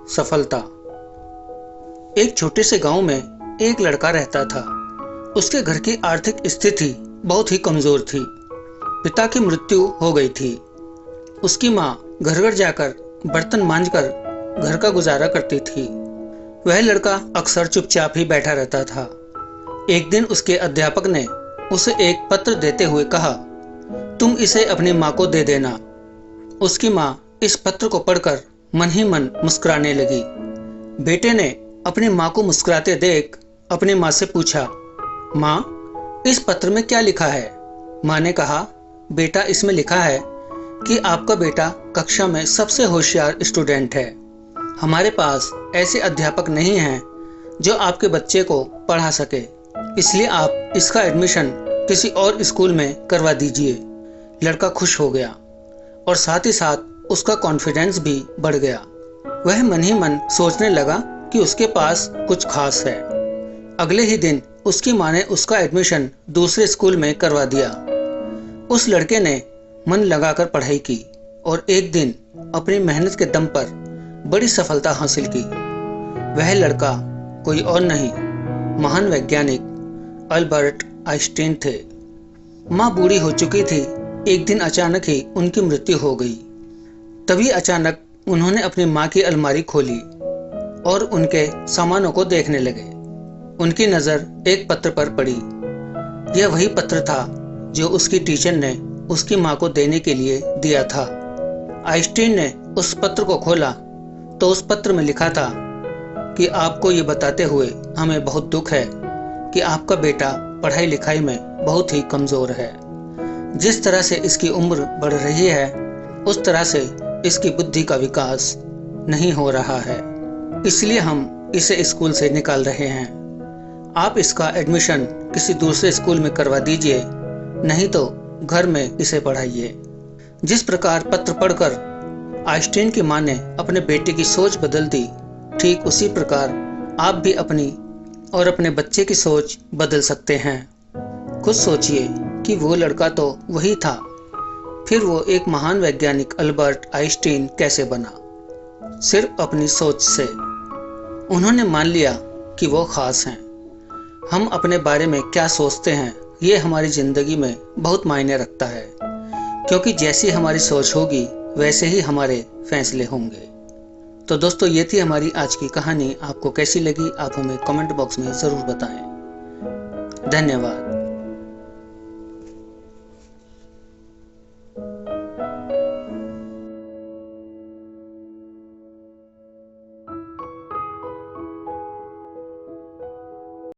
सफलता। एक छोटे से गांव में एक लड़का रहता था। उसके घर की आर्थिक स्थिति बहुत ही कमजोर थी। पिता की मृत्यु हो गई थी। उसकी माँ घर घर जाकर बर्तन मांजकर घर का गुजारा करती थी। वह लड़का अक्सर चुपचाप ही बैठा रहता था। एक दिन उसके अध्यापक ने उसे एक पत्र देते हुए कहा, तुम इसे अपनी माँ को दे देना। उसकी माँ इस पत्र को पढ़कर मन ही मन मुस्कुराने लगी। बेटे ने अपनी माँ को मुस्कुराते देख अपनी माँ से पूछा, माँ, इस पत्र में क्या लिखा है? माँ ने कहा, बेटा, इसमें लिखा है कि आपका बेटा कक्षा में सबसे होशियार स्टूडेंट है। हमारे पास ऐसे अध्यापक नहीं हैं जो आपके बच्चे को पढ़ा सके, इसलिए आप इसका एडमिशन किसी और स्कूल में करवा दीजिए। लड़का खुश हो गया और साथ ही साथ उसका कॉन्फिडेंस भी बढ़ गया। वह मन ही मन सोचने लगा कि उसके पास कुछ खास है। अगले ही दिन उसकी माँ ने उसका एडमिशन दूसरे स्कूल में करवा दिया। उस लड़के ने मन लगाकर पढ़ाई की और एक दिन अपनी मेहनत के दम पर बड़ी सफलता हासिल की। वह लड़का कोई और नहीं, महान वैज्ञानिक अल्बर्ट आइंस्टीन थे। माँ बूढ़ी हो चुकी थी। एक दिन अचानक ही उनकी मृत्यु हो गई। तभी अचानक उन्होंने अपनी माँ की अलमारी खोली और उनके सामानों को देखने लगे। उनकी नज़र एक पत्र पर पड़ी। यह वही पत्र था जो उसकी टीचर ने उसकी माँ को देने के लिए दिया था। आइंस्टीन ने उस पत्र को खोला तो उस पत्र में लिखा था कि आपको ये बताते हुए हमें बहुत दुख है कि आपका बेटा पढ़ाई लिखाई में बहुत ही कमज़ोर है। जिस तरह से इसकी उम्र बढ़ रही है उस तरह से इसकी बुद्धि का विकास नहीं हो रहा है, इसलिए हम इसे स्कूल से निकाल रहे हैं। आप इसका एडमिशन किसी दूसरे स्कूल में करवा दीजिए, नहीं तो घर में इसे पढ़ाइए। जिस प्रकार पत्र पढ़कर आइंस्टीन की माँ ने अपने बेटे की सोच बदल दी, ठीक उसी प्रकार आप भी अपनी और अपने बच्चे की सोच बदल सकते हैं। खुद सोचिए कि वो लड़का तो वही था, फिर वो एक महान वैज्ञानिक अल्बर्ट आइंस्टीन कैसे बना? सिर्फ अपनी सोच से। उन्होंने मान लिया कि वो खास हैं। हम अपने बारे में क्या सोचते हैं ये हमारी ज़िंदगी में बहुत मायने रखता है, क्योंकि जैसी हमारी सोच होगी वैसे ही हमारे फैसले होंगे। तो दोस्तों, ये थी हमारी आज की कहानी। आपको कैसी लगी आप हमें कमेंट बॉक्स में ज़रूर बताएं। धन्यवाद।